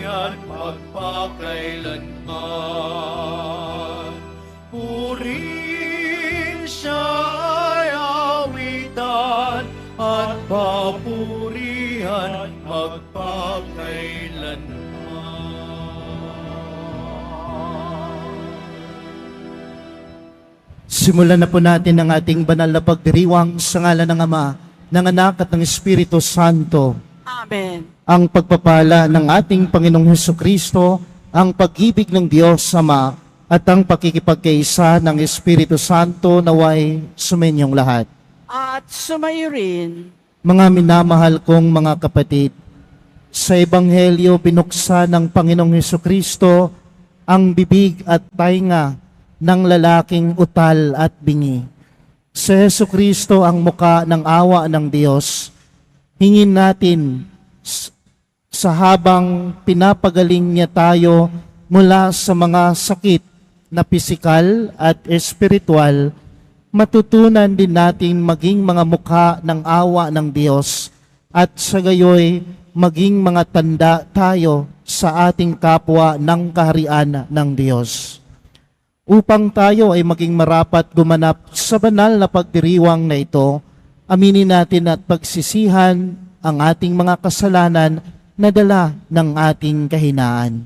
papurihan magpakailanman. Purihin siya'y awitan at papurihan magpakailanman. Simulan na po natin ang ating banal na pagdiriwang sa ngalan ng Ama, ng Anak at ng Espiritu Santo. Amen. Ang pagpapala ng ating Panginoong Hesukristo, ang pag-ibig ng Diyos Ama, at ang pakikipagkaisa ng Espiritu Santo naway sumenyong lahat. At sumayo rin. Mga minamahal kong mga kapatid, sa Ebanghelyo binuksan ng Panginoong Hesukristo ang bibig at tainga ng lalaking utal at bingi. Si Hesukristo ang muka ng awa ng Diyos. Hingin natin sa habang pinapagaling niya tayo mula sa mga sakit na pisikal at espiritual, matutunan din natin maging mga mukha ng awa ng Diyos at sa gayoy maging mga tanda tayo sa ating kapwa ng kaharian ng Diyos. Upang tayo ay maging marapat gumanap sa banal na pagdiriwang na ito, aminin natin at pagsisihan ang ating mga kasalanan na dala ng ating kahinaan.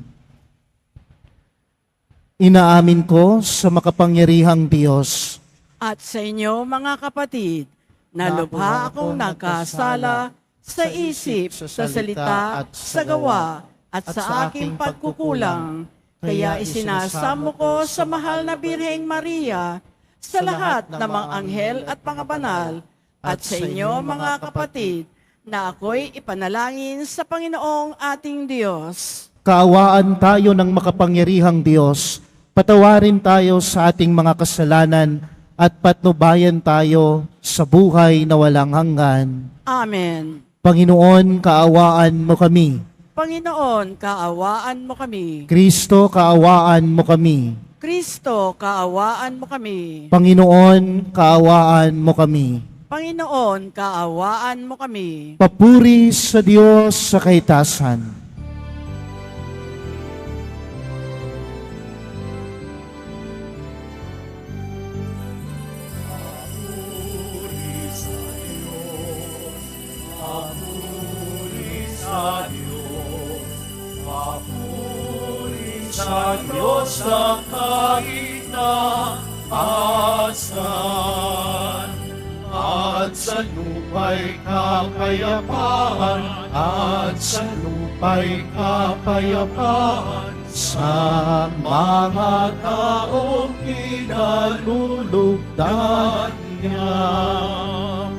Inaamin ko sa makapangyarihang Diyos At sa inyo mga kapatid, na lubha akong nagkasala sa isip, sa salita at sa gawa at sa aking pagkukulang. Kaya isinasamo ko sa mahal na Birheng Maria, sa lahat ng mga anghel at mga banal, at sa inyo mga kapatid, na ako'y ipanalangin sa Panginoong ating Diyos. Kaawaan tayo ng makapangyarihang Diyos, patawarin tayo sa ating mga kasalanan at patnubayan tayo sa buhay na walang hanggan. Amen. Panginoon, kaawaan mo kami. Panginoon, kaawaan mo kami. Kristo, kaawaan mo kami. Kristo, kaawaan mo kami. Panginoon, kaawaan mo kami. Panginoon, kaawaan mo kami. Papuri sa Diyos sa kaitasan. Sa Diyos na kahit na asan, at sa lupa'y kapayapaan, at sa lupa'y kapayapaan, sa mga taong kinalulugdan niya.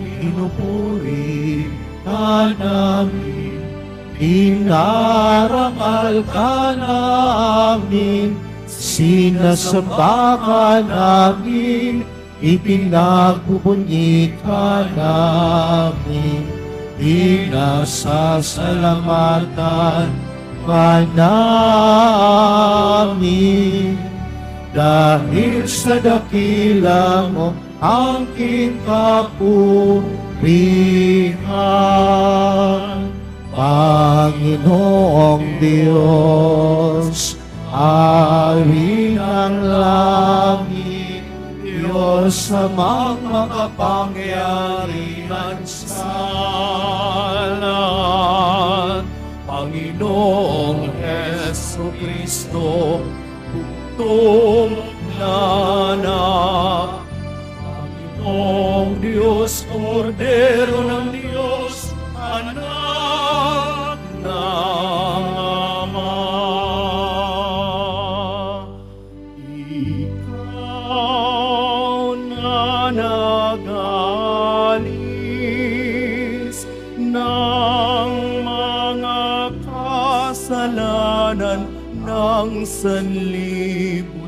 Pinupuri ka namin, inarangal ka namin, sinasamba ka namin, ipinagbubunyi ka namin, pinasasalamatan ka namin. Dahil sa dakila mo ang kapurihan, Panginoong Diyos, Hari ng langit, Diyos amang makapangyarihan sa lahat, Panginoong Hesukristo, bugtong na anak, Panginoong Diyos, Kordero ng Diyos, anak ng Ama. Ikaw na nagalis ng mga kasalanan ng sanlibutan.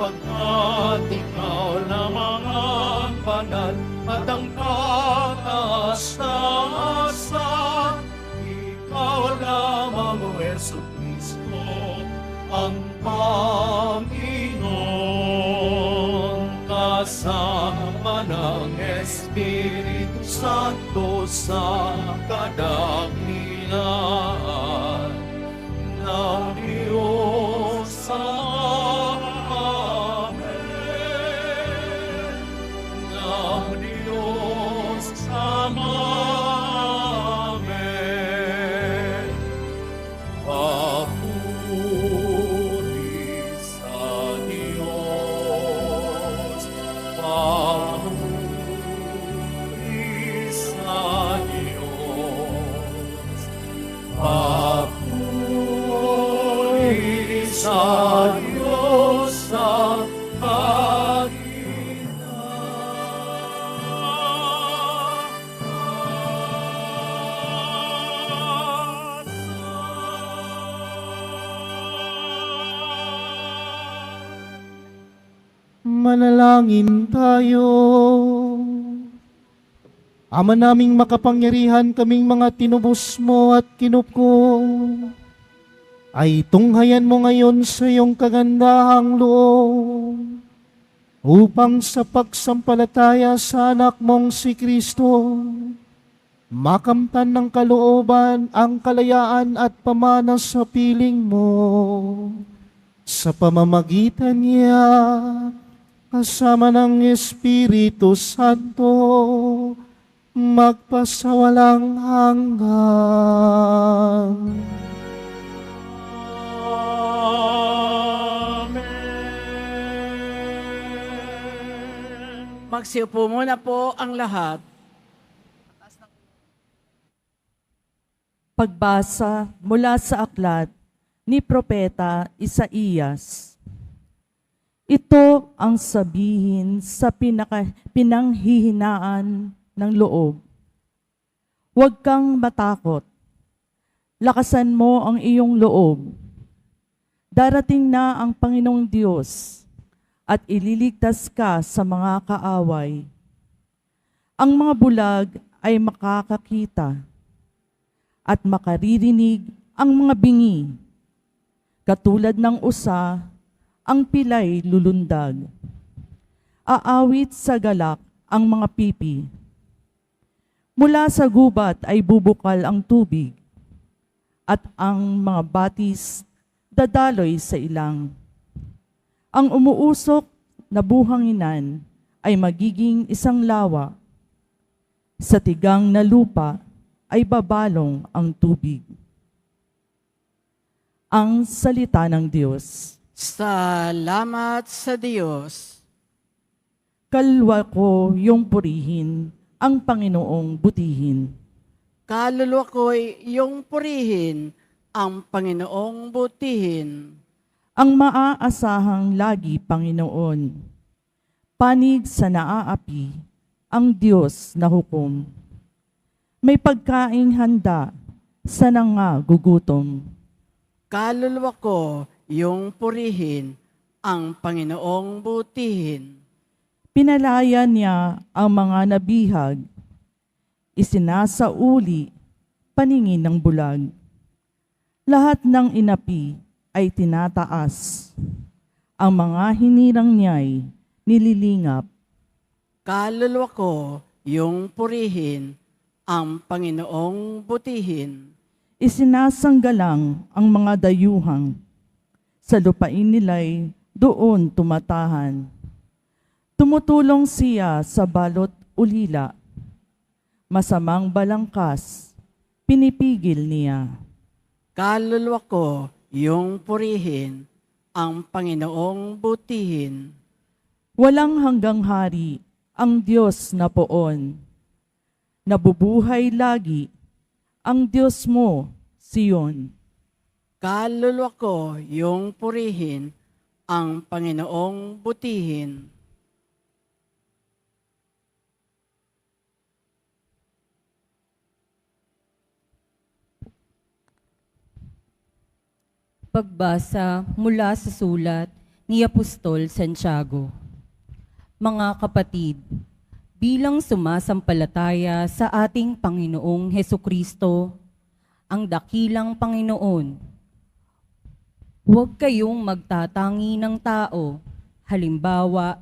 Pagkat ikaw lamang ang banal at ang kataas-taasan, ikaw lamang, O Jesucristo, ang Panginoon. Kasama ng Espiritu Santo sa kadakilaan ng Diyos Ama. Amen. Ng Diyos Ama. Amen. Papuri sa Diyos. Papuri sa Diyos. Papuri sa Diyos sa Manalangin tayo. Ama naming makapangyarihan, kaming mga tinubos mo at kinupko, ay tunghayan mo ngayon sa iyong kagandahang loob, upang sa pagsampalataya sa anak mong si Kristo, makamtan ng kalooban ang kalayaan at pamana sa piling mo. Sa pamamagitan niya, kasama ng Espiritu Santo, magpasawalang hanggan. Magsiupo muna po ang lahat. Pagbasa mula sa aklat ni Propeta Isaías. Ito ang sabihin sa pinanghihinaan ng loob. Huwag kang matakot. Lakasan mo ang iyong loob. Darating na ang Panginoong Diyos at ililigtas ka sa mga kaaway. Ang mga bulag ay makakakita at makaririnig ang mga bingi. Katulad ng usa, ang pilay lulundag. Aawit sa galak ang mga pipi. Mula sa gubat ay bubukal ang tubig, at ang mga batis dadaloy sa ilang. Ang umuusok na buhanginan ay magiging isang lawa. Sa tigang na lupa ay babalong ang tubig. Ang salita ng Diyos. Salamat sa Diyos. Kalwa ko yung purihin, ang Panginoong butihin. Kaluluwa ko'y iyong purihin, ang Panginoong butihin. Ang maaasahang lagi, Panginoon. Panig sa naaapi, ang Diyos na hukom. May pagkaing handa sa nangagugutom. Kaluluwa ko iyong purihin, ang Panginoong butihin. Pinalaya niya ang mga nabihag. Isinasauli, paningin ng bulag. Lahat ng inapi ay tinataas. Ang mga hinirang niya'y nililingap. Kaluluwa ko iyong purihin, ang Panginoong butihin. Isinasanggalang ang mga dayuhang. Sa lupain nila'y doon tumatahan. Tumutulong siya sa balot ulila. Masamang balangkas, pinipigil niya. Kaluluwa ko iyong purihin, ang Panginoong butihin. Walang hanggang hari ang Diyos na poon. Nabubuhay lagi ang Diyos mo, Sion. Kaluluwa ko iyong purihin, ang Panginoong butihin. Pagbasa mula sa sulat ni Apostol Santiago. Mga kapatid, bilang sumasampalataya sa ating Panginoong Hesukristo, ang dakilang Panginoon, huwag kayong magtatangi ng tao. Halimbawa,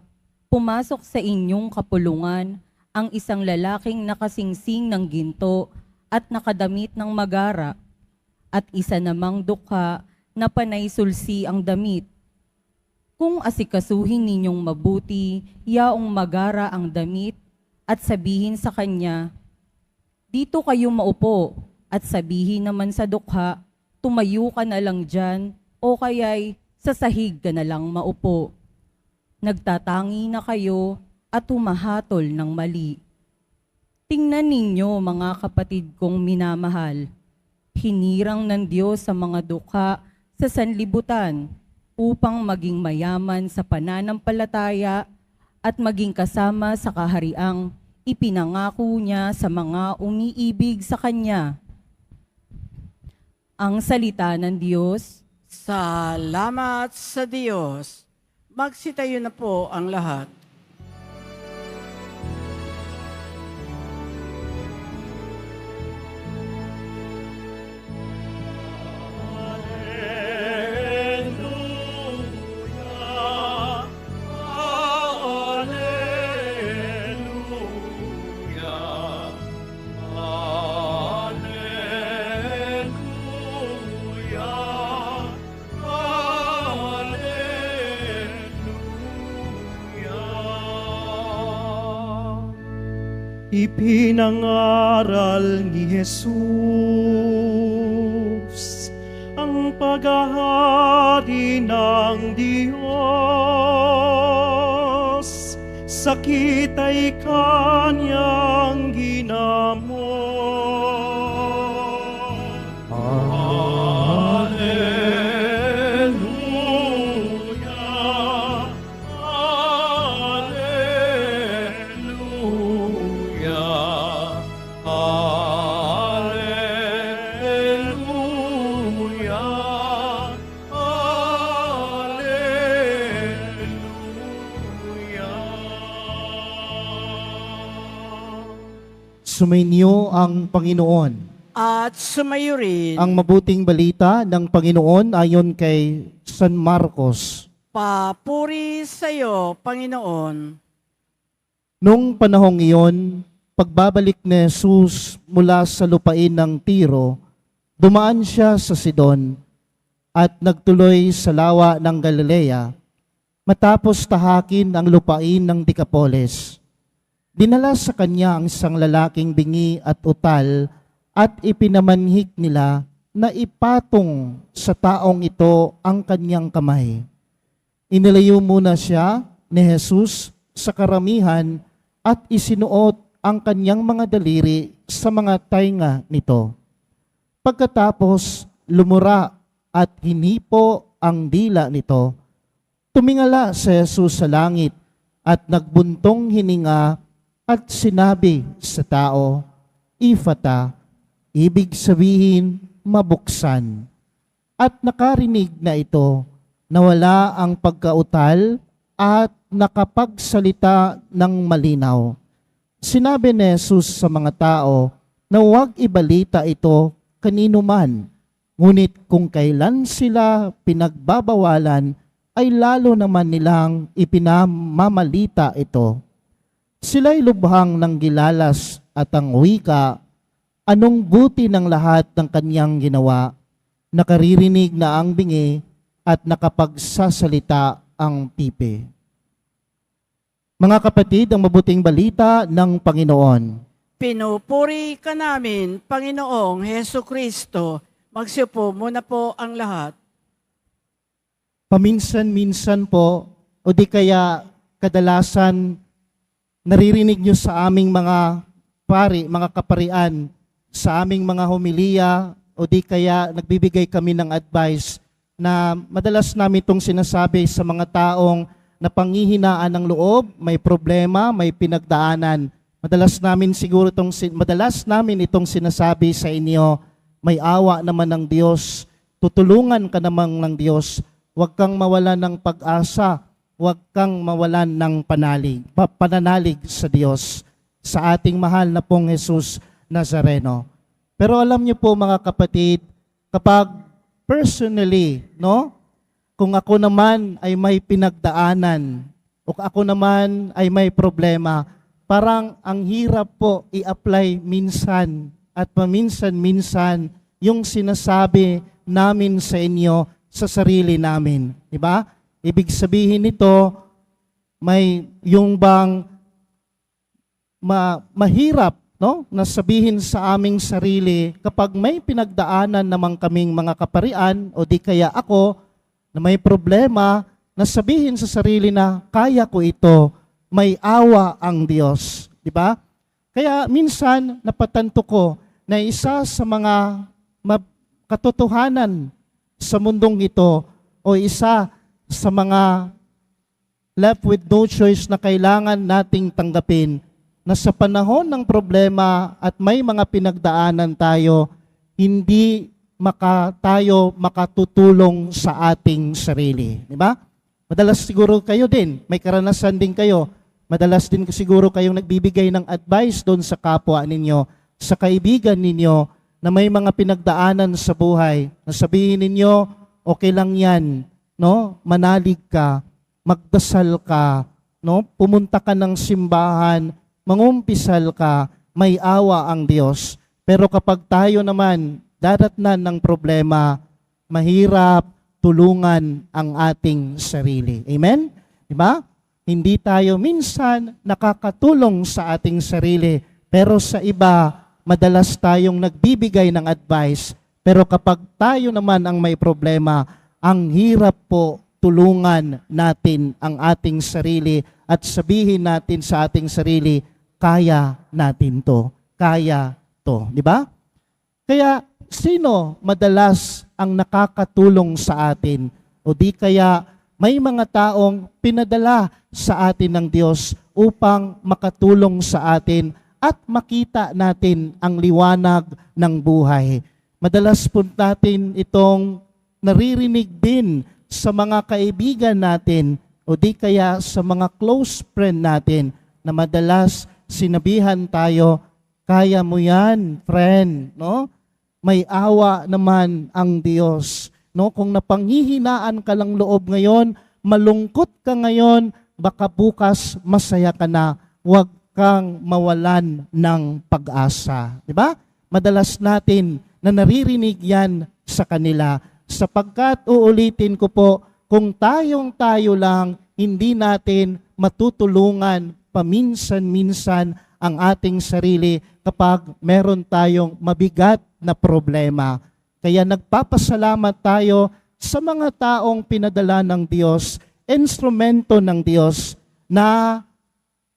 pumasok sa inyong kapulungan ang isang lalaking nakasingsing ng ginto at nakadamit ng magara, at isa namang dukha na panay sulsi ang damit. Kung asikasuhin ninyong mabuti, yaong magara ang damit, at sabihin sa kanya, dito kayo maupo, at sabihin naman sa dukha, tumayo ka na lang dyan, o kaya'y sa sahig ka na lang maupo. Nagtatangi na kayo at humahatol ng mali. Tingnan ninyo, mga kapatid kong minamahal, hinirang ng Diyos sa mga dukha sa sanlibutan upang maging mayaman sa pananampalataya at maging kasama sa kahariang ipinangako niya sa mga umiibig sa Kanya. Ang salita ng Diyos. Salamat sa Diyos. Magsitayo na po ang lahat. Ipinangaral ni Jesus ang paghahari ng Diyos. Sakit ay Kanyang ginamot. Sumainyo ang Panginoon. At sumayo rin. Ang mabuting balita ng Panginoon ayon kay San Marcos. Papuri sa iyo, Panginoon. Nung panahong iyon, pagbabalik ni Jesus mula sa lupain ng Tiro, dumaan siya sa Sidon at nagtuloy sa lawa ng Galilea matapos tahakin ang lupain ng Decapolis. Dinala sa kanya ang isang lalaking bingi at utal at ipinamanhik nila na ipatong sa taong ito ang kanyang kamay. Inilayo muna siya ni Jesus sa karamihan at isinuot ang kanyang mga daliri sa mga tainga nito. Pagkatapos lumura at hinipo ang dila nito, tumingala si Jesus sa langit at nagbuntong hininga at sinabi sa tao, Ifata, ibig sabihin mabuksan. At nakarinig na ito, nawala ang pagkautal at nakapagsalita ng malinaw. Sinabi ni Jesus sa mga tao na huwag ibalita ito kanino man, ngunit kung kailan sila pinagbabawalan, ay lalo naman nilang ipinamamalita ito. Sila'y lubhang ng gilalas at ang wika, anong buti ng lahat ng kanyang ginawa, nakaririnig na ang bingi at nakapagsasalita ang pipi. Mga kapatid, ang mabuting balita ng Panginoon. Pinupuri ka namin, Panginoong Hesukristo. Magsiupo muna po ang lahat. Paminsan-minsan po, o di kaya kadalasan, naririnig nyo sa aming mga pari, mga kaparian, sa aming mga homilya, o di kaya nagbibigay kami ng advice na madalas namin itong sinasabi sa mga taong na panghihinaan ng loob, may problema, may pinagdaanan. Madalas namin itong sinasabi sa inyo, may awa naman ng Diyos, tutulungan ka naman ng Diyos, huwag kang mawalan ng pag-asa, huwag kang mawalan ng pananalig sa Diyos, sa ating mahal na pong Jesus Nazareno. Pero alam niyo po mga kapatid, kapag personally, no? Kung ako naman ay may pinagdaanan, o ako naman ay may problema, parang ang hirap po i-apply minsan at paminsan-minsan yung sinasabi namin sa inyo sa sarili namin. Diba? Ibig sabihin nito, may yung bang mahirap, no, na sabihin sa aming sarili kapag may pinagdaanan namang kaming mga kaparian o di kaya ako na may problema, na sabihin sa sarili na kaya ko ito, may awa ang Diyos. Di ba? Kaya minsan napatanto ko na isa sa mga katotohanan sa mundong ito o isa sa mga left with no choice na kailangan nating tanggapin na sa panahon ng problema at may mga pinagdaanan tayo, hindi tayo makatutulong sa ating sarili. Di ba? Madalas siguro kayo din, may karanasan din kayo. Madalas din siguro kayong nagbibigay ng advice doon sa kapwa ninyo, sa kaibigan ninyo na may mga pinagdaanan sa buhay. Na sabihin ninyo, okay lang yan, no? Manalig ka, magdasal ka, no? Pumunta ka ng simbahan, mangumpisal ka, may awa ang Diyos. Pero kapag tayo naman dadatnan ng problema, mahirap tulungan ang ating sarili. Amen? Diba? Hindi tayo minsan nakakatulong sa ating sarili, pero sa iba, madalas tayong nagbibigay ng advice. Pero kapag tayo naman ang may problema, ang hirap po tulungan natin ang ating sarili at sabihin natin sa ating sarili, kaya natin to. Kaya to. Di ba? Kaya, sino madalas ang nakakatulong sa atin? O di kaya may mga taong pinadala sa atin ng Diyos upang makatulong sa atin at makita natin ang liwanag ng buhay. Madalas po natin itong naririnig din sa mga kaibigan natin o di kaya sa mga close friend natin na madalas sinabihan tayo, kaya mo yan, friend, no? May awa naman ang Diyos. No? Kung napanghihinaan ka lang loob ngayon, malungkot ka ngayon, baka bukas masaya ka na. Huwag kang mawalan ng pag-asa. Diba? Madalas natin na naririnig yan sa kanila. Sapagkat uulitin ko po, kung tayo lang, hindi natin matutulungan paminsan-minsan ang ating sarili kapag meron tayong mabigat na problema. Kaya nagpapasalamat tayo sa mga taong pinadala ng Diyos, instrumento ng Diyos na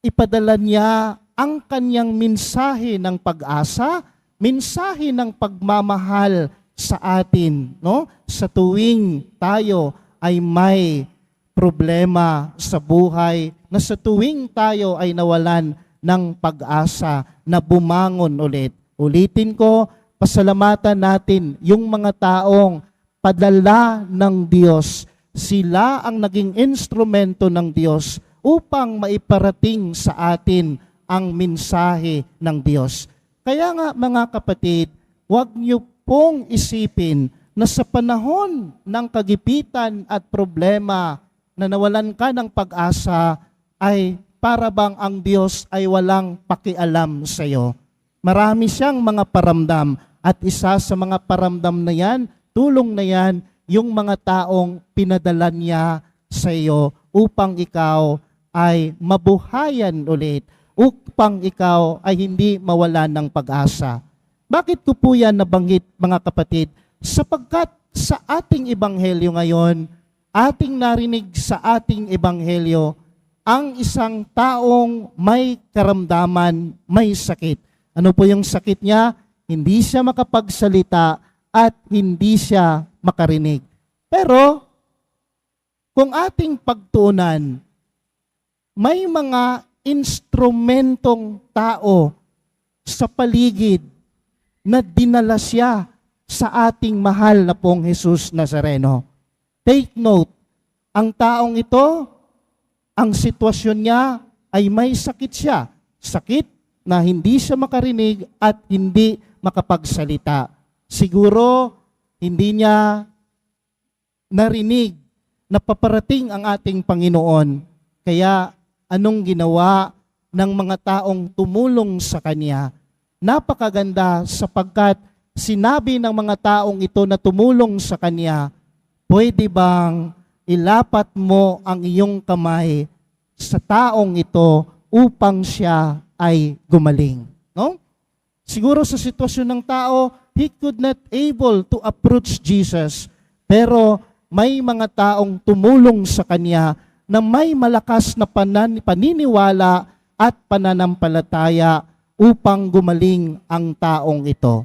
ipadala niya ang kanyang mensahe ng pag-asa, mensahe ng pagmamahal sa atin, no? Sa tuwing tayo ay may problema sa buhay, na sa tuwing tayo ay nawalan ng pag-asa na bumangon ulit. Ulitin ko, pasalamatan natin yung mga taong padala ng Diyos. Sila ang naging instrumento ng Diyos upang maiparating sa atin ang mensahe ng Diyos. Kaya nga mga kapatid, huwag niyo pong isipin na sa panahon ng kagipitan at problema na nawalan ka ng pag-asa ay para bang ang Diyos ay walang pakialam sa iyo. Marami siyang mga paramdam at isa sa mga paramdam na yan, tulong na yan, yung mga taong pinadala niya sa iyo upang ikaw ay mabuhayan ulit, upang ikaw ay hindi mawalan ng pag-asa. Bakit ko po yan nabanggit mga kapatid? Sapagkat sa ating ebanghelyo ngayon, ating narinig sa ating ebanghelyo, ang isang taong may karamdaman, may sakit. Ano po yung sakit niya? Hindi siya makapagsalita at hindi siya makarinig. Pero, kung ating pagtuunan, may mga instrumentong tao sa paligid na dinala siya sa ating mahal na pong Jesus Nazareno. Take note, ang taong ito, ang sitwasyon niya ay may sakit siya. Sakit na hindi siya makarinig at hindi makapagsalita. Siguro, hindi niya narinig na paparating ang ating Panginoon. Kaya, anong ginawa ng mga taong tumulong sa Kanya? Napakaganda sapagkat sinabi ng mga taong ito na tumulong sa Kanya, pwede bang ilapat mo ang iyong kamay sa taong ito upang siya ay gumaling? No? Siguro sa sitwasyon ng tao, he could not able to approach Jesus. Pero may mga taong tumulong sa Kanya na may malakas na paniniwala at pananampalataya upang gumaling ang taong ito.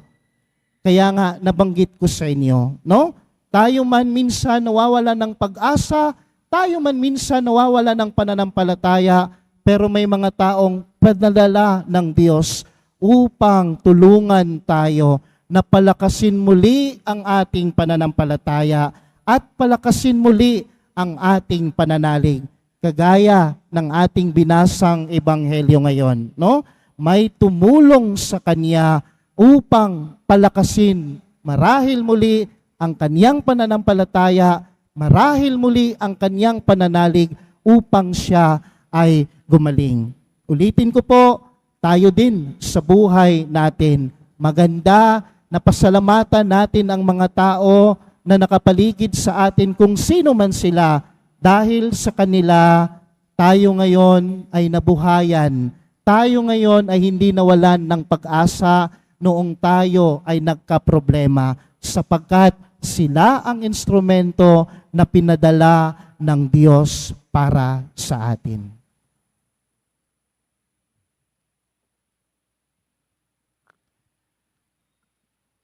Kaya nga, nabanggit ko sa inyo, no? Tayo man minsan nawawala ng pag-asa, tayo man minsan nawawala ng pananampalataya, pero may mga taong padadala ng Diyos upang tulungan tayo na palakasin muli ang ating pananampalataya at palakasin muli ang ating pananalig. Kagaya ng ating binasang ebanghelyo ngayon, no? May tumulong sa Kanya upang palakasin marahil muli ang Kanyang pananampalataya, marahil muli ang Kanyang pananalig upang siya ay gumaling. Ulitin ko po, tayo din sa buhay natin. Maganda na pasalamatan natin ang mga tao na nakapaligid sa atin kung sino man sila, dahil sa kanila tayo ngayon ay nabuhayan. Tayo ngayon ay hindi nawalan ng pag-asa noong tayo ay nagkaproblema, sapagkat sila ang instrumento na pinadala ng Diyos para sa atin.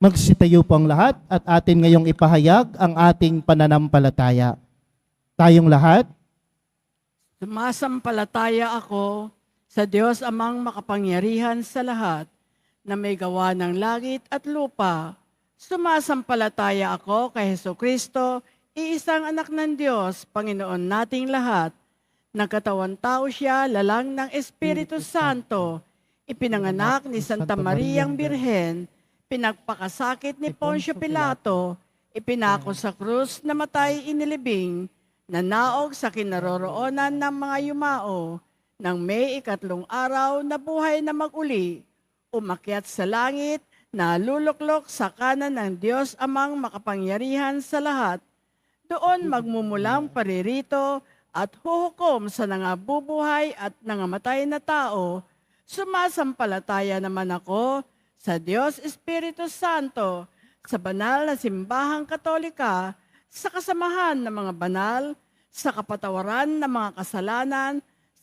Magsitayo po ang lahat at atin ngayong ipahayag ang ating pananampalataya. Tayong lahat, Sumasampalataya ako sa Diyos amang makapangyarihan sa lahat, na may gawa ng langit at lupa. Sumasampalataya ako kay Hesukristo, iisang anak ng Diyos, Panginoon nating lahat. Nagkatawan tao siya, lalang ng Espiritu Santo, ipinanganak ni Santa Mariang Birhen, pinagpakasakit ni Poncio Pilato, ipinako sa krus, namatay inilibing, nanaog sa kinaroroonan ng mga yumao, nang may 3 araw na buhay na maguli, umakyat sa langit, naluluklok sa kanan ng Diyos amang makapangyarihan sa lahat. Doon magmumulang paririto at huhukom sa nangabubuhay at nangamatay na tao. Sumasampalataya naman ako sa Diyos Espiritu Santo, sa banal na simbahang katolika, sa kasamahan ng mga banal, sa kapatawaran ng mga kasalanan,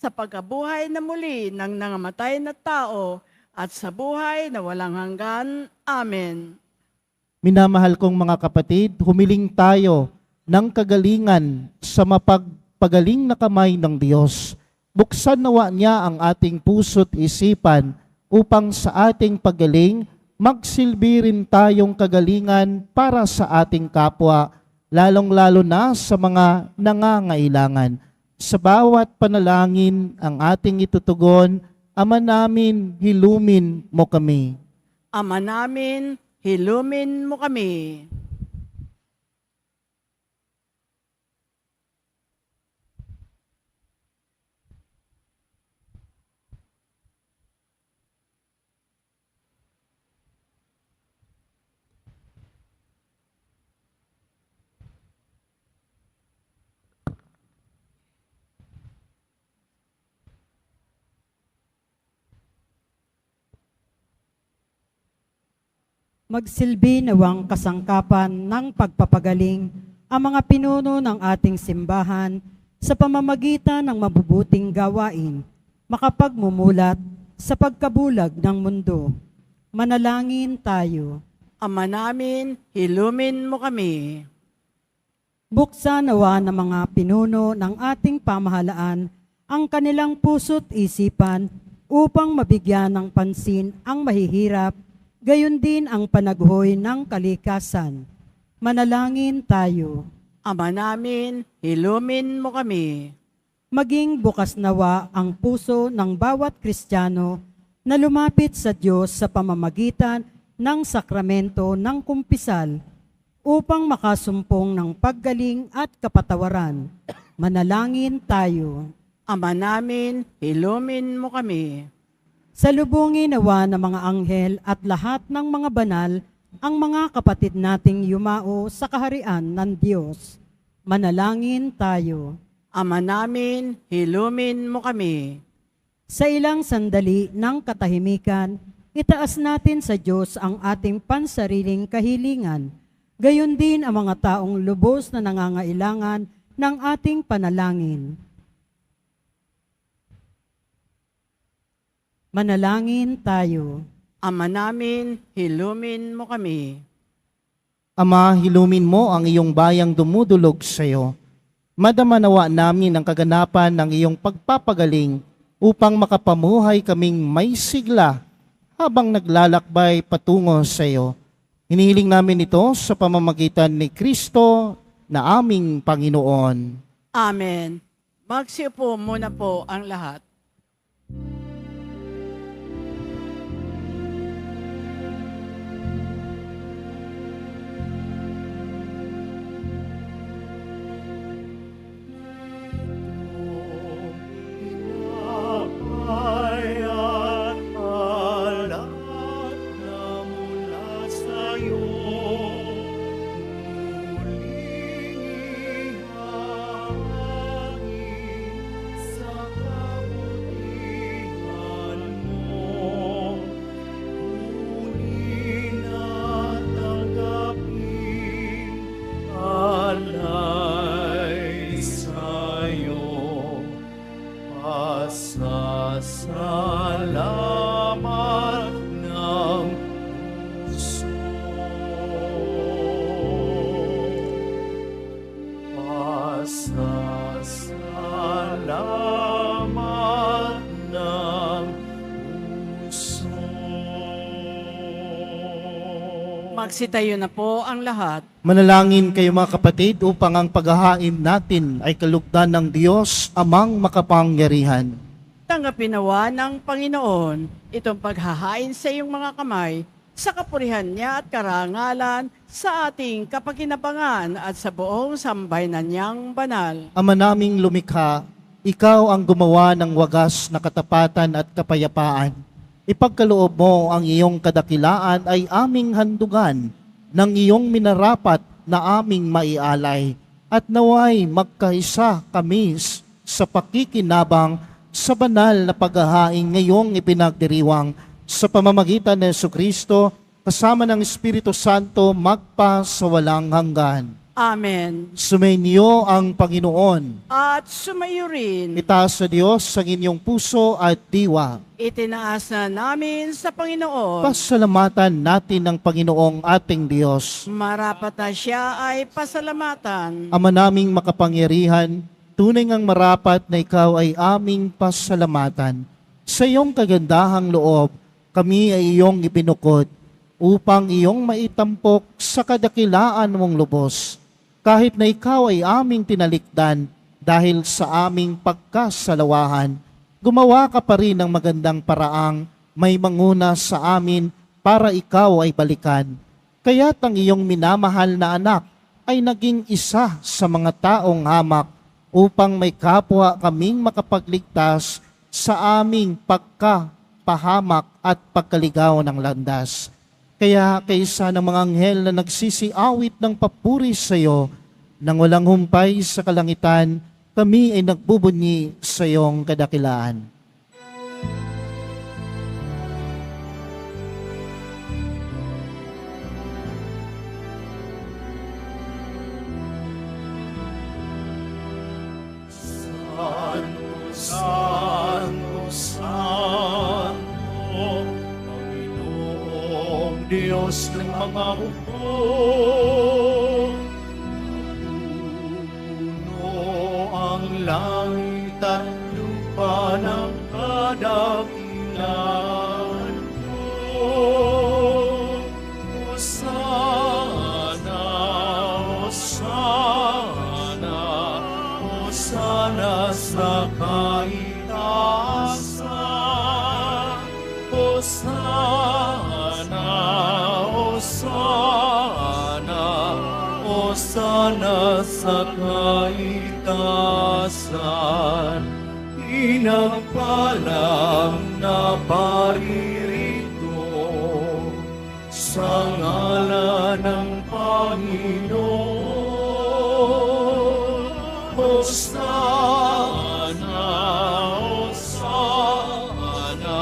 sa pagkabuhay na muli ng nangamatay na tao, at sa buhay na walang hanggan. Amen. minamahal kong mga kapatid, humiling tayo ng kagalingan sa mapagpagaling na kamay ng Diyos. Buksan nawa niya ang ating puso't isipan upang sa ating pagaling, magsilbi rin tayong kagalingan para sa ating kapwa, lalong-lalo na sa mga nangangailangan. Sa bawat panalangin ang ating itutugon, Ama namin, hilumin mo kami. Ama namin, hilumin mo kami. Magsilbi nawang kasangkapan ng pagpapagaling ang mga pinuno ng ating simbahan sa pamamagitan ng mabubuting gawain, makapagmumulat sa pagkabulag ng mundo. Manalangin tayo. Ama namin, hilumin mo kami. Buksan nawa ng mga pinuno ng ating pamahalaan ang kanilang puso't isipan upang mabigyan ng pansin ang mahihirap, gayon din ang panaghoy ng kalikasan. Manalangin tayo. Ama namin, ilumin mo kami. Maging bukas nawa ang puso ng bawat Kristiyano na lumapit sa Diyos sa pamamagitan ng sakramento ng kumpisal upang makasumpong ng paggaling at kapatawaran. Manalangin tayo. Ama namin, ilumin mo kami. Salubungin nawa ng mga anghel at lahat ng mga banal ang mga kapatid nating yumao sa kaharian ng Diyos. Manalangin tayo. Ama namin, ilumin mo kami. Sa ilang sandali ng katahimikan, itaas natin sa Diyos ang ating pansariling kahilingan. Gayon din ang mga taong lubos na nangangailangan ng ating panalangin. Manalangin tayo. Ama namin, ilumin mo kami. Ama, hilumin mo ang iyong bayang dumudulog sa iyo. Madamanawa namin ang kaganapan ng iyong pagpapagaling upang makapamuhay kaming may sigla habang naglalakbay patungo sa iyo. Hinihiling namin ito sa pamamagitan ni Kristo na aming Panginoon. Amen. Magsiupo muna po ang lahat. Salamat ng puso. Pasasalamat ng puso. Magsitayo na po ang lahat. Manalangin kayo mga kapatid upang ang paghahain natin ay kalugdan ng Diyos amang makapangyarihan. Tanggapin nawa ng Panginoon itong paghahain sa iyong mga kamay sa kapurihan niya at karangalan sa ating kapakinabangan at sa buong sambayanan niyang banal. Ama naming lumikha, ikaw ang gumawa ng wagas na katapatan at kapayapaan. Ipagkaloob mo ang iyong kadakilaan ay aming handugan ng iyong minarapat na aming maialay at naway magkaisa kami sa pakikinabang sa banal na paghahain ngayong ipinagdiriwang sa pamamagitan ng Jesucristo kasama ng Espiritu Santo magpa sa walang hanggan. Amen. Sumainyo ang Panginoon. At sumayo rin. Itaas sa Diyos ang inyong puso at diwa. Itinaas na namin sa Panginoon. Pasalamatan natin ang Panginoong ating Diyos. Marapat na siya ay pasalamatan. Ama naming makapangyarihan, tunay ngang marapat na ikaw ay aming pasalamatan. Sa iyong kagandahang loob, kami ay iyong ipinukod upang iyong maitampok sa kadakilaan mong lubos. Kahit na ikaw ay aming tinalikdan dahil sa aming pagkasalawahan, gumawa ka pa rin ng magandang paraang may manguna sa amin para ikaw ay balikan. Kaya't ang iyong minamahal na anak ay naging isa sa mga taong hamak upang may kapwa kaming makapagligtas sa aming pagkapahamak at pagkaligaw ng landas. Kaya kaysa ng mga anghel na nagsisiawit ng papuri sa iyo, nang walang humpay sa kalangitan, kami ay nagbubunyi sa iyong kadakilaan. Santo, Santo, Panginoong Diyos ng mga hukbo. Napuno ang langit at lupa ng kadakilan mo. Hosana, Hosana. sa kaitaasan. Hosana, Hosana, Hosana sa kaitaasan. Pinagpalang na paririto sa ngalan ng Panginoon. Hosana, Hosana,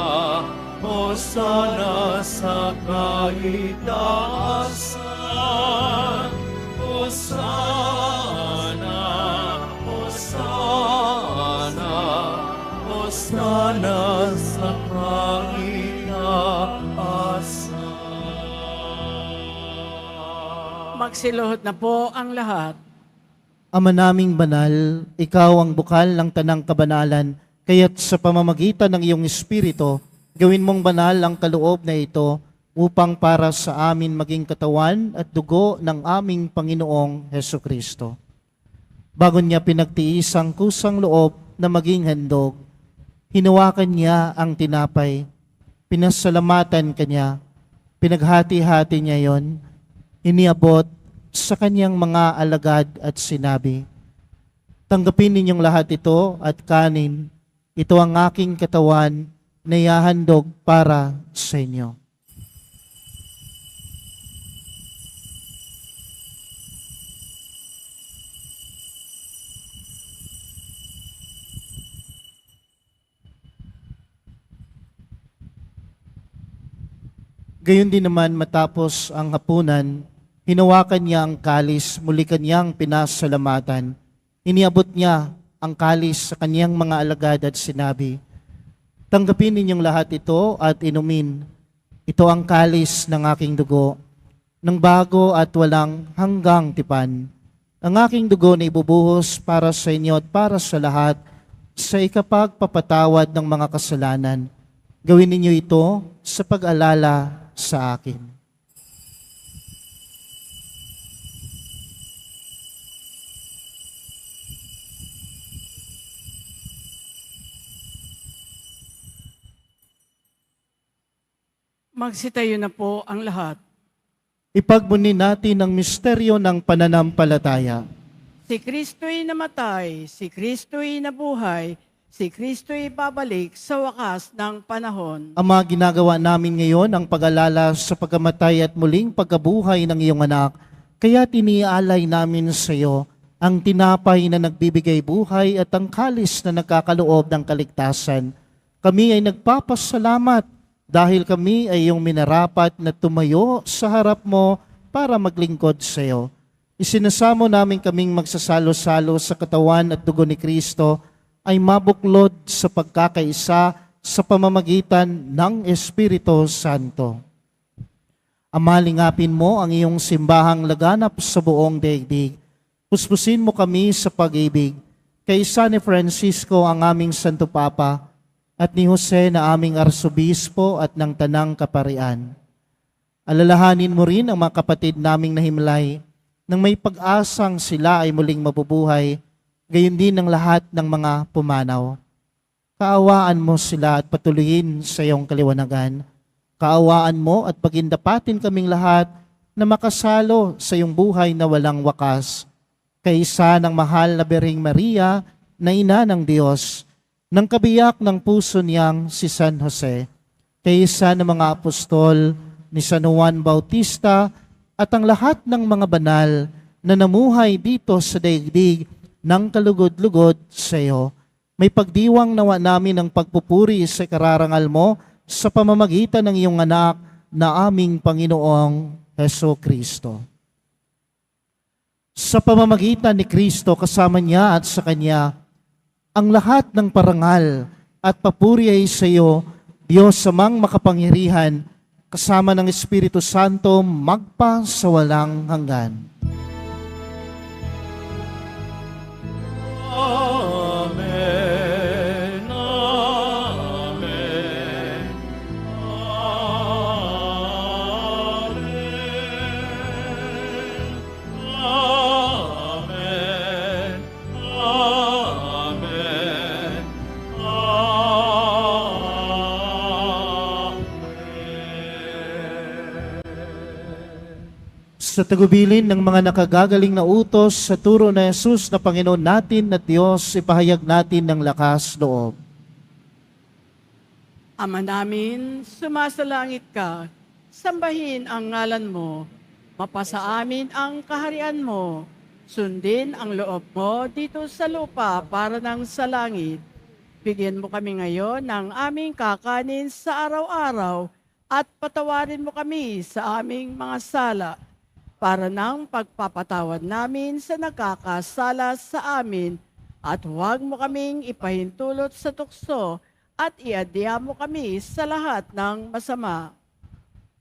Hosana sa kaitaasan. Hosana, Hosana, Hosana sa kaitaasan. Magsiluhod na po ang lahat. Ama naming banal, ikaw ang bukal ng tanang kabanalan, kaya't sa pamamagitan ng iyong Espiritu, gawin mong banal ang kaloob na ito upang para sa amin maging katawan at dugo ng aming Panginoong Hesukristo. Bago niya pinagtiis ang kusang loob na maging handog, hinawakan niya ang tinapay, pinasalamatan kanya, pinaghati-hati niya yon, iniabot sa kanyang mga alagad at sinabi, "Tanggapin ninyong lahat ito at kanin, ito ang aking katawan na ihahandog para sa inyo." Gayon din naman matapos ang hapunan, hinawakan niya ang kalis, muli kanyang pinasalamatan. Iniabot niya ang kalis sa kanyang mga alagad at sinabi, "Tanggapin ninyong lahat ito at inumin. Ito ang kalis ng aking dugo, ng bago at walang hanggang tipan. Ang aking dugo na ibubuhos para sa inyo at para sa lahat sa ikapagpapatawad ng mga kasalanan. Gawin ninyo ito sa pag-alala sa akin." Magsitayo na po ang lahat. Ipagmuni natin ang misteryo ng pananampalataya. Si Kristo'y namatay, si Kristo'y nabuhay, si Kristo'y babalik sa wakas ng panahon. Ama, ginagawa namin ngayon ang pag-alala sa pagkamatay at muling pagkabuhay ng iyong anak, kaya tiniaalay namin sa iyo ang tinapay na nagbibigay buhay at ang kalis na nagkakaloob ng kaligtasan. Kami ay nagpapasalamat dahil kami ay iyong minarapat na tumayo sa harap mo para maglingkod sa iyo. Isinasamo namin kaming magsasalo-salo sa katawan at dugo ni Kristo ay mabuklod sa pagkakaisa sa pamamagitan ng Espiritu Santo. Ama, lingapin mo ang iyong simbahang laganap sa buong daigdig. Puspusin mo kami sa pag-ibig. Kay San Francisco ang aming Santo Papa, at ni Jose na aming Arsobispo at ng Tanang Kaparian. Alalahanin mo rin ang mga kapatid naming nahimlay nang may pag-asang sila ay muling mabubuhay, gayon din ang lahat ng mga pumanaw. Kaawaan mo sila at patuloyin sa iyong kaliwanagan. Kaawaan mo at pagindapatin kaming lahat na makasalo sa iyong buhay na walang wakas. Kaisa ng mahal na Birheng Maria na Ina ng Diyos, ng kabiyak ng puso niyang si San Jose, kaisa ng mga apostol ni San Juan Bautista at ang lahat ng mga banal na namuhay dito sa daigdig ng kalugod-lugod sa iyo. May pagdiwang nawa namin ng pagpupuri sa kararangal mo sa pamamagitan ng iyong anak na aming Panginoong Hesukristo. Sa pamamagitan ni Kristo, kasama niya at sa Kanya, ang lahat ng parangal at papuri ay sa iyo, Diyos amang makapangyarihan, kasama ng Espiritu Santo, magpa sa walang hanggan. Amen. Amen. Amen. Amen. Amen. Sa tagubilin ng mga nakagagaling na utos sa turo na Jesus na Panginoon natin at Diyos, ipahayag natin ng lakas loob. Ama namin, sumasalangit ka, sambahin ang ngalan mo, mapasa amin ang kaharian mo, sundin ang loob mo dito sa lupa para nang sa langit. Bigyan mo kami ngayon ng aming kakanin sa araw-araw at patawarin mo kami sa aming mga sala para nang pagpapatawad namin sa nagkakasala sa amin at huwag mo kaming ipahintulot sa tukso at iadya mo kami sa lahat ng masama.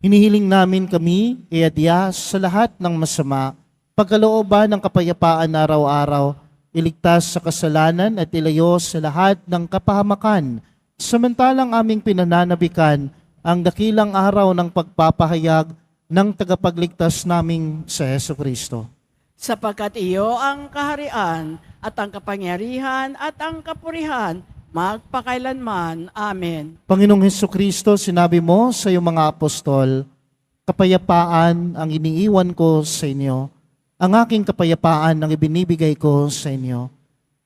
Hinihiling namin kami iadya sa lahat ng masama, pagkalooban ng kapayapaan araw-araw, iligtas sa kasalanan at ilayo sa lahat ng kapahamakan, samantalang aming pinananabikan ang dakilang araw ng pagpapahayag ng tagapagligtas naming sa Jesucristo. Sapagkat iyo ang kaharian at ang kapangyarihan at ang kapurihan magpakailanman. Amen. Panginoong Jesucristo, sinabi mo sa iyong mga apostol, kapayapaan ang iniiwan ko sa inyo, ang aking kapayapaan ang ibinibigay ko sa inyo.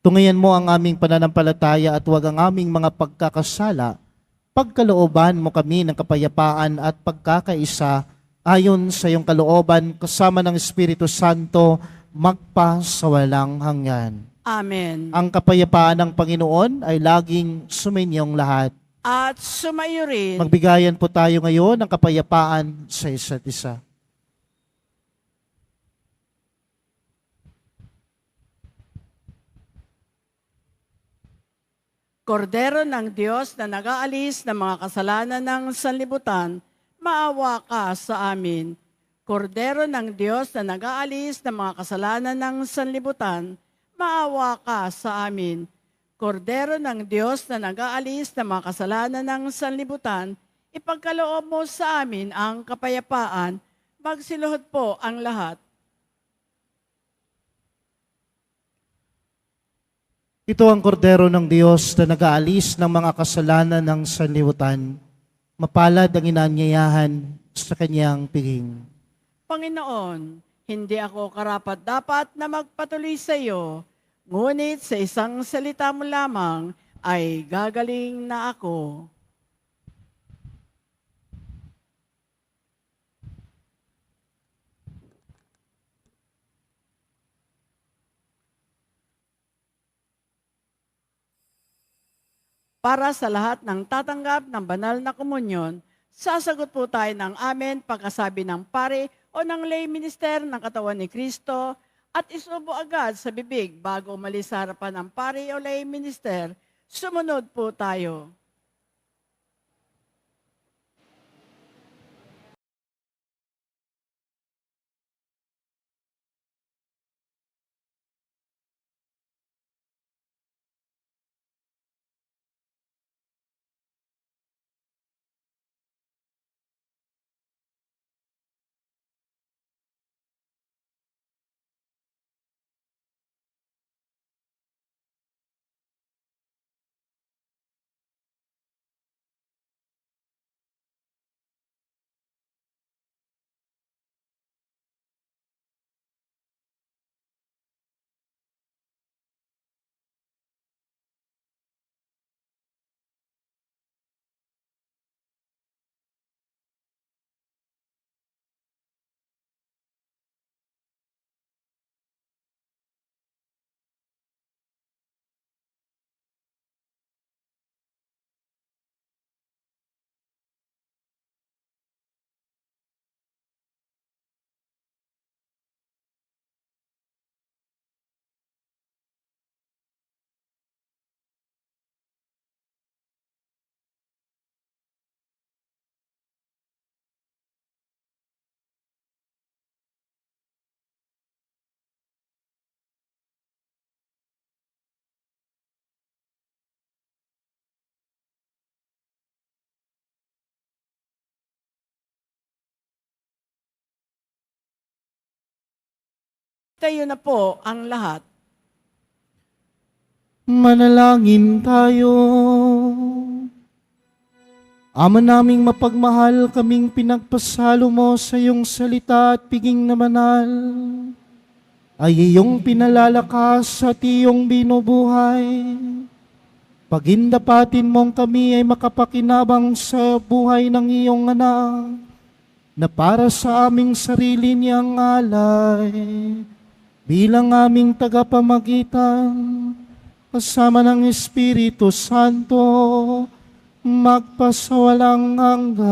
Tungayan mo ang aming pananampalataya at huwag ang aming mga pagkakasala. Pagkalooban mo kami ng kapayapaan at pagkakaisa ayon sa iyong kalooban kasama ng Espiritu Santo magpa sa walang hanggan. Amen. Ang kapayapaan ng Panginoon ay laging suminyong lahat. At sumayo rin. Magbigayan po tayo ngayon ng kapayapaan sa isa't isa. Kordero ng Diyos na nag-aalis ng mga kasalanan ng sanlibutan, maawa ka sa amin. Kordero ng Diyos na nag-aalis ng mga kasalanan ng sanlibutan, maawa ka sa amin. Kordero ng Diyos na nag-aalis ng mga kasalanan ng sanlibutan, ipagkaloob mo sa amin ang kapayapaan, magsiluhod po ang lahat. Ito ang kordero ng Diyos na nag-aalis ng mga kasalanan ng sanlibutan. Mapalad ang inaanyayahan sa kanyang piging. Panginoon, hindi ako karapat-dapat na magpatuloy sa iyo, ngunit sa isang salita mo lamang ay gagaling na ako. Para sa lahat ng tatanggap ng banal na komunyon, sasagot po tayo ng amen pagkasabi ng pare o ng lay minister ng katawan ni Kristo at isubo agad sa bibig bago umalis sa harapan ng pare o lay minister. Sumunod po tayo. Tayo na po ang lahat. Manalangin tayo. Ama naming mapagmahal, kaming pinagpasalo mo sa iyong salita at piging na banal, ay iyong pinalalakas at iyong binubuhay. Pagindapatin mong kami ay makapakinabang sa buhay ng iyong anak, na para sa aming sarili niyang alay, bilang aming tagapamagitan, kasama ng Espiritu Santo, magpasawalang hanggan.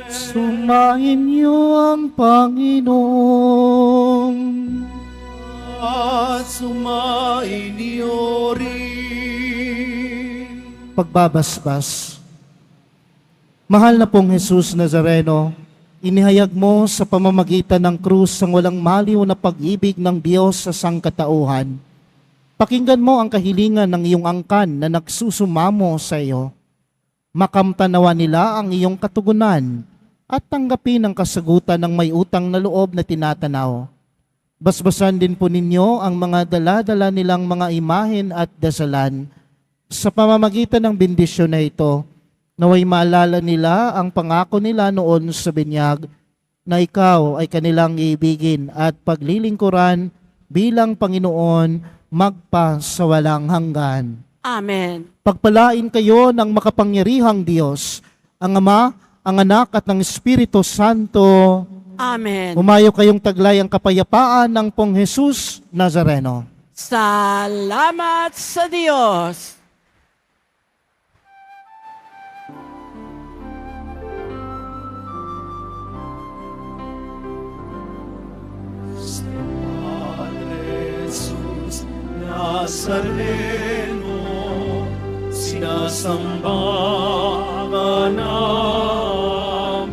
Sumain niyo ang Panginoon at sumain niyo rin. Pagbabasbas. Mahal na pong Jesus Nazareno, inihayag mo sa pamamagitan ng krus ang walang maliw na pag-ibig ng Diyos sa sangkatauhan. Pakinggan mo ang kahilingan ng iyong angkan na nagsusumamo sa iyo. Makamtanawa nila ang iyong katugunan at tanggapin ang kasagutan ng may utang na loob na tinatanaw. Basbasan din po ninyo ang mga dala-dala nilang mga imahen at dasalan. Sa pamamagitan ng bendisyon na ito, naway maalala nila ang pangako nila noon sa binyag na ikaw ay kanilang iibigin at paglilingkuran bilang Panginoon magpasawalang hanggan. Amen. Pagpalain kayo ng makapangyarihang Diyos, ang Ama, ang Anak at ng Espiritu Santo. Amen. Umayo kayong taglay ang kapayapaan ng Pong Jesus Nazareno. Salamat sa Diyos. Padre Jesus Nazareno, sinasamba ka namin,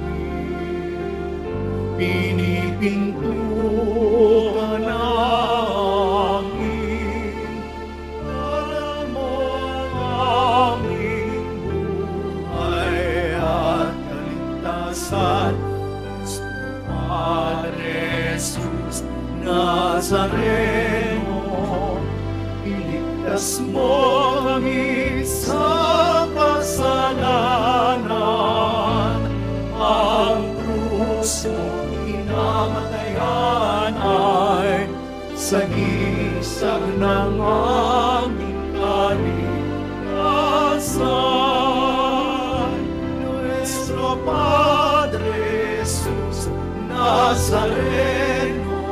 pinipinto ka namin, para mo ang aming buhay at kaligtasan. Padre Jesus Nazareno, iligtas mo kami sa kasalanan. Ang krus mo pinamatayan ay sagisag ng aming kaligtasan. Nuestro Padre Jesus Nazareno,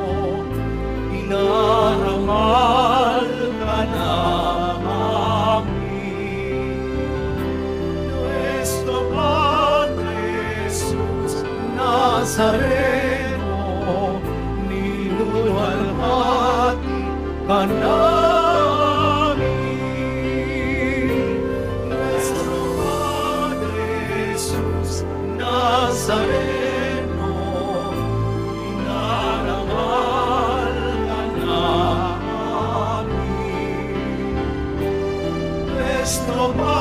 inarangal ka namin. Nuestro Padre Jesus Nazareno, niluwalhati ka namin. Nuestro Padre Jesus Nazareno, inarangal ka namin. Nuestro Padre